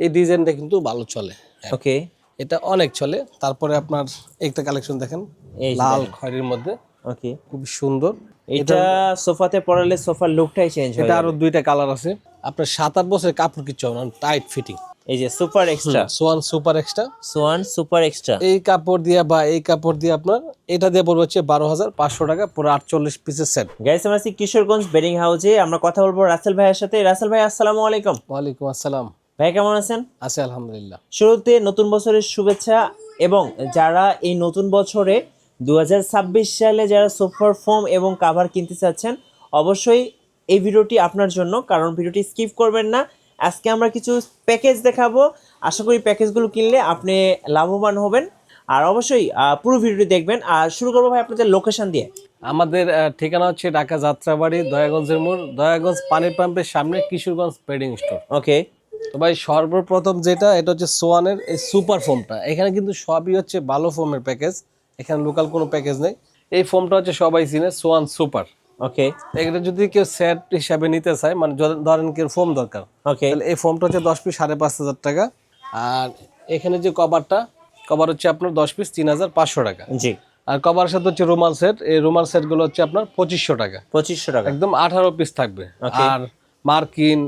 এই ডিজাইনটা কিন্তু ভালো চলে। ওকে, এটা অনেক চলে। তারপরে আপনার একটা কালেকশন দেখেন, এই লাল খয়েরির মধ্যে, ওকে। খুব সুন্দর। এটা সোফাতে পরালে সোফার লুকটাই চেঞ্জ হয়ে এটা যাবে। আরো দুইটা কালার আছে। আপনার 7-8 বছরের কাপড় কিচ্ছু হবে না, টাইট ফিটিং। এই যে super extra, Schwann super extra, Schwann super extra. এই কাপড় দিয়ে বা এই কাপড় দিয়ে আপনার এটা দিয়ে পড়বে হচ্ছে 12,500 টাকা, পুরো 48 পিসের সেট। গাইস, আমরা আছি কিশোরগঞ্জ বেডিং হাউসে। আমরা কথা বলবো রাসেল ভাইয়ের সাথে। রাসেল ভাই, আসসালামু আলাইকুম। ওয়ালাইকুম আসসালাম। ভাই কেমন আছেন? আছে আলহামদুলিল্লাহ। শুরুতে নতুন বছরের শুভেচ্ছা, এবং যারা এই নতুন বছরে 2026 সালে যারা সোফার ফোম এবং কাভার কিনতে চাচ্ছেন, অবশ্যই এই ভিডিওটি আপনার জন্য, কারণ ভিডিওটি স্কিপ করবেন না। আজকে আমরা কিছু প্যাকেজ দেখাবো, আশা করি প্যাকেজগুলো কিনলে আপনি লাভবান হবেন। আর অবশ্যই পুরো ভিডিওটি দেখবেন। আর শুরু করবো ভাই আপনাদের লোকেশন দিয়ে। আমাদের ঠিকানা হচ্ছে ঢাকা যাত্রাবাড়ি, দয়াগঞ্জের মোড়, দয়াগঞ্জ পানির পাম্পের সামনে, কিশোরগঞ্জ বেডিং স্টোর। ওকে, তো ভাই সর্বপ্রথম যেটা, এটা হচ্ছে সোয়ানের এই সুপার ফোমটা। এখানে কিন্তু সবই হচ্ছে ভালো ফোমের প্যাকেজ, এখানে লোকাল কোনো প্যাকেজ নেই। এই ফোমটা হচ্ছে সবাই চিনে, সোয়ান সুপার। ওকে, এটা যদি কেউ সেট হিসাবে নিতে চায়, মানে ধরেন কেউ ফোম দরকার, ওকে। তাহলে এই ফোমটা হচ্ছে 10 পিস 5,500 টাকা। আর এখানে যে কভার হচ্ছে আপনার 10 পিস 3,500 টাকা। জি। আর কভারের সাথে হচ্ছে রুমাল সেট, এই রুমাল সেট গুলো হচ্ছে আপনার 2500 টাকা। 2500 টাকা, একদম 18 পিস থাকবে। আর মার্কিন,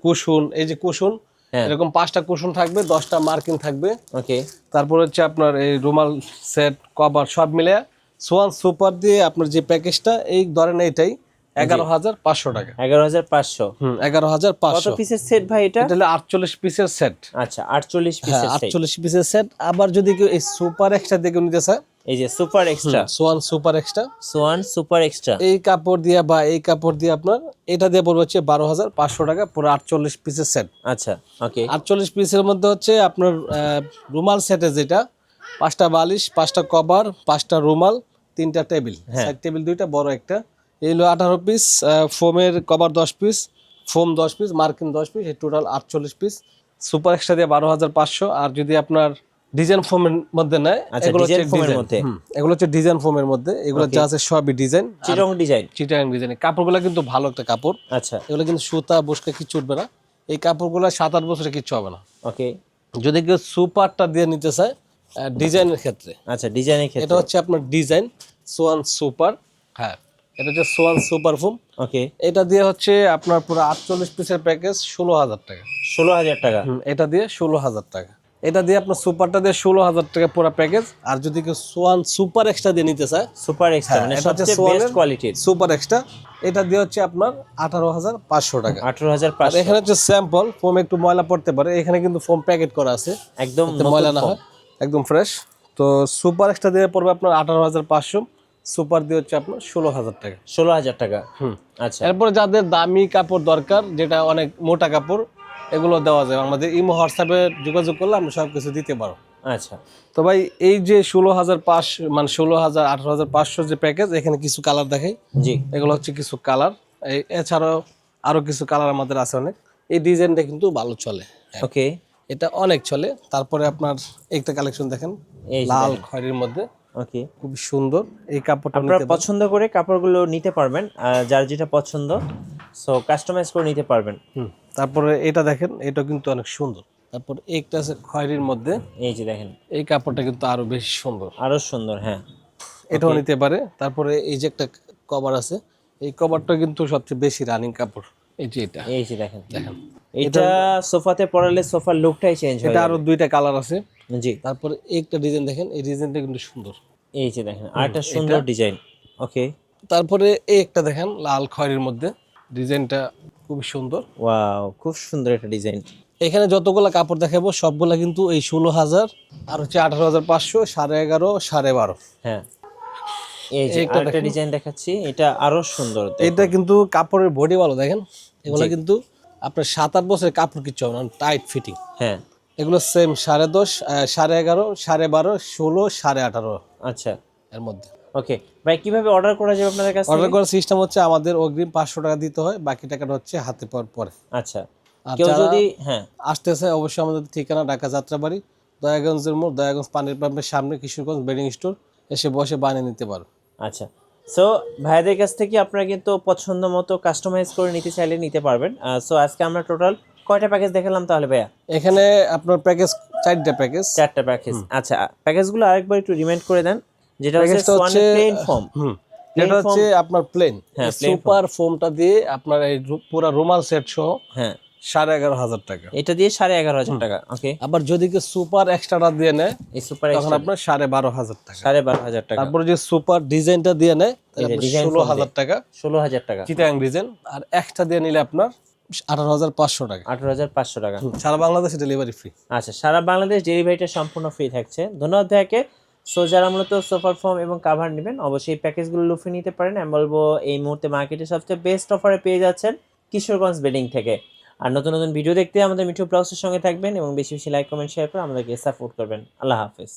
কুশন, এই যে কুশন, এরকম 5টা কুশন থাকবে, 10টা মার্কিন থাকবে। ওকে। তারপর হচ্ছে আপনার এই রুমাল সেট, কভার সব মিলে সোয়ান সুপার দিয়ে আপনার যে প্যাকেজটা, এই ধরেন এইটাই 11,500 টাকা। 11,500। 11,500। কত পিসের সেট ভাই এটা? এটা হলো 48 পিসের সেট। আচ্ছা, 48 পিসের সেট। 48 পিসের সেট। আবার যদি কেউ এই সুপার এক্সট্রা দিয়ে কেউ নিতে চায়, এই যে super extra, Schwann super extra, Schwann super extra. এই কাপড় দিয়ে বা এই কাপড় দিয়ে আপনার এটা দিয়ে পড়বে হচ্ছে 12,500 টাকা, পুরো 48 পিসের সেট। আচ্ছা, ওকে। 48 পিসের মধ্যে হচ্ছে আপনার রুমাল সেটে যেটা 5টা বালিশ, 5টা কভার, 5টা রুমাল, 3টা টেবিল, সাইড টেবিল 2টা, বড় একটা। এই হলো 18 পিস। ফোমের কভার 10 পিস, ফোম 10 পিস, মার্কিন 10 পিস, এই টোটাল 48 পিস। সুপার এক্সট্রা দিয়ে 12,500। আর যদি আপনার ডিজাইন ফোমের মধ্যে নেয়, এগুলো হচ্ছে এগুলো হচ্ছে ডিজাইন ফোমের মধ্যে, এগুলো যা আছে সবই ডিজাইন, চিটং ডিজাইন। চিটাগাং ডিজাইন। কাপড়গুলো কিন্তু ভালো একটা কাপড়। আচ্ছা, এগুলো কিন্তু সুতা বসকে কিছু উঠবে না, এই কাপড়গুলো 7-8 বছরে কিচ্ছু হবে না। ওকে। যদি কেউ সুপারটা দিয়ে নিতে চায় ডিজাইনের ক্ষেত্রে, আচ্ছা, ডিজাইনের ক্ষেত্রে এটা হচ্ছে আপনার ডিজাইন সোয়ান সুপার। হ্যাঁ, এটা হচ্ছে সোয়ান সুপার ফোম। ওকে। এটা দিয়ে হচ্ছে আপনার পুরো 48 পিসের প্যাকেজ 16,000 টাকা। 16,000 টাকা। এটা দিয়ে 16,000 টাকা। এটা দিয়ে আপনার সুপারটা দিয়ে 16,000 টাকা পুরো প্যাকেজ। আর যদি কেউ সোয়ান সুপার এক্সট্রা দিয়ে নিতে চায়, সুপার এক্সট্রা মানে এটা হচ্ছে সবচেয়ে বেস্ট কোয়ালিটির সুপার এক্সট্রা, এটা দিয়ে হচ্ছে আপনার 18,500 টাকা। 18,500। এখানে হচ্ছে স্যাম্পল ফোম, একটু ময়লা পড়তে পারে, এখানে কিন্তু ফোম প্যাকেট করা আছে, একদম ময়লা না হয়, একদম ফ্রেশ। তো সুপার এক্সট্রা দিয়ে পড়বে আপনার 18,500, সুপার দিয়ে হচ্ছে আপনার 16,000 টাকা। 16,000 টাকা। আচ্ছা। এরপরে যাদের দামি কাপড় দরকার, যেটা অনেক মোটা কাপড়, এগুলো দেওয়া যায়। আমাদের ইমো হোয়াটসঅ্যাপে যোগাযোগ করলে আমরা সব কিছু দিতে পারো। আচ্ছা, তো ভাই এই যে 16,500 মানে 16,000 18,500 যে প্যাকেজ, এখানে কিছু কালার দেখাই। জি। এগুলো হচ্ছে কিছু কালার, এছাড়াও আরো কিছু কালার আমাদের আছে অনেক। এই ডিজাইনটা কিন্তু ভালো চলে। ওকে। এটা অনেক চলে। তারপরে আপনার একটা কালেকশন দেখেন, লাল খয়েরির মধ্যে, ওকে। খুব সুন্দর। এই কাপড়টা আপনারা পছন্দ করে কাপড়গুলো নিতে পারবেন, যার যেটা পছন্দ সো কাস্টমাইজ করে নিতে পারবেন। তারপরে এটা দেখেন, এটা কিন্তু অনেক সুন্দর। তারপর একটা আছে খয়েরির মধ্যে, এই যে দেখেন, এই কাপড়টা কিন্তু আরো বেশি সুন্দর, আরো সুন্দর। হ্যাঁ, এটাও নিতে পারে। তারপরে এই যে একটা কভার আছে, এই কভারটা কিন্তু সবচেয়ে বেশি রানিং কাপড়। এই যে এটা, এই যে দেখেন, দেখেন, এটা সোফাতে পরালে সোফার লুকটাই চেঞ্জ হয়ে এটা যাবে। আরো দুইটা কালার আছে। জি। তারপরে একটা ডিজাইন দেখেন, এই ডিজাইনটা কিন্তু সুন্দর। এই যে দেখেন, আরেকটা সুন্দর ডিজাইন। ওকে। তারপরে এই একটা দেখেন, লাল খয়েরির মধ্যে, ডিজাইনটা খুব সুন্দর। ওয়াও, খুব সুন্দর একটা ডিজাইন। এখানে যতগুলা কাপড় দেখাবো সবগুলা কিন্তু এই 16,000, আর হচ্ছে 18,500, 11,500, 12,500। হ্যাঁ, এই যে আরেকটা ডিজাইন দেখাচ্ছি, এটা আরো সুন্দর। এটা কিন্তু কাপড়ের বডি ভালো, দেখেন। এগুলো কিন্তু আপনার 7-8 বছরের কাপড় কিচ্ছু হবে না, টাইট ফিটিং। হ্যাঁ, এগুলো সেম 10.5, 11.5, 12.5, 16, 18.5 আচ্ছা, এর মধ্যে। ওকে ভাই, কিভাবে অর্ডার করা যাবে আপনাদের কাছে? অর্ডার করার সিস্টেম হচ্ছে আমাদের অগ্রিম 500 টাকা দিতে হয়, বাকি টাকাটা হচ্ছে হাতে পাওয়ার পরে। আচ্ছা, কেউ যদি আসতেছে, অবশ্যই আমাদের ঠিকানা ঢাকা যাত্রাবাড়ি, দয়াগঞ্জের মোড়, দয়াগঞ্জ পানির পাম্পের সামনে, কিশোরগঞ্জ বেডিং স্টোর, এসে বসে বানিয়ে নিতে পারো। আচ্ছা, সো ভাইদের কাছ থেকে আপনারা কিন্তু পছন্দ মতো কাস্টমাইজ করে নিতে চাইলে নিতে পারবেন। সো আজকে আমরা টোটাল কয়টা প্যাকেজ দেখালাম তাহলে ভাইয়া? এখানে আপনার প্যাকেজ 4টা প্যাকেজ। 4টা প্যাকেজ। আচ্ছা, প্যাকেজগুলো আরেকবার একটু রিমাইন্ড করে দেন। যেটা হচ্ছে প্যাকেজটা হচ্ছে সোয়ানের প্লেন ফোম। এটা হচ্ছে আপনার প্লেন, হ্যাঁ, plain সুপার ফোমটা দিয়ে আপনার এই পুরো রুমাল সেট সহ হ্যাঁ, 11,500 টাকা। এটা দিয়ে 11,500 টাকা। ওকে, আবার যদি কেউ সুপার এক্সট্রাটা দিয়ে নেয় এই সুপার তখন আপনার 12,500 টাকা। 12,500 টাকা। তারপরে যে সুপার ডিজাইনটা দিয়ে নেয় তাহলে এই যে আপনার ডিজাইন 16,000 টাকা 16,000 টাকা। চিটাগাং ডিজাইন। আর এক্সট্রা দিয়ে নিলে আপনার 18,500 টাকা। 18,500 টাকা। সারা বাংলাদেশে ডেলিভারি ফ্রি। আচ্ছা, সারা বাংলাদেশ ডেলিভারিটা সম্পূর্ণ ফ্রি থাকছে। ধন্যবাদ ভাইয়াকে। সো যারা মূলত সোফার ফোম এবং কাভার নেবেন অবশ্যই এই প্যাকেজগুলো লুফে নিতে পারেন। আমি বলবো এই মুহূর্তে মার্কেটে সবচেয়ে বেস্ট অফারে পেয়ে যাচ্ছেন কিশোরগঞ্জ বেডিং থেকে। আর নতুন নতুন ভিডিও দেখতে আমাদের মিঠু ব্লগসের সঙ্গে থাকবেন এবং বেশি বেশি লাইক কমেন্ট শেয়ার করে আমাদেরকে সাপোর্ট করবেন। আল্লাহ হাফেজ।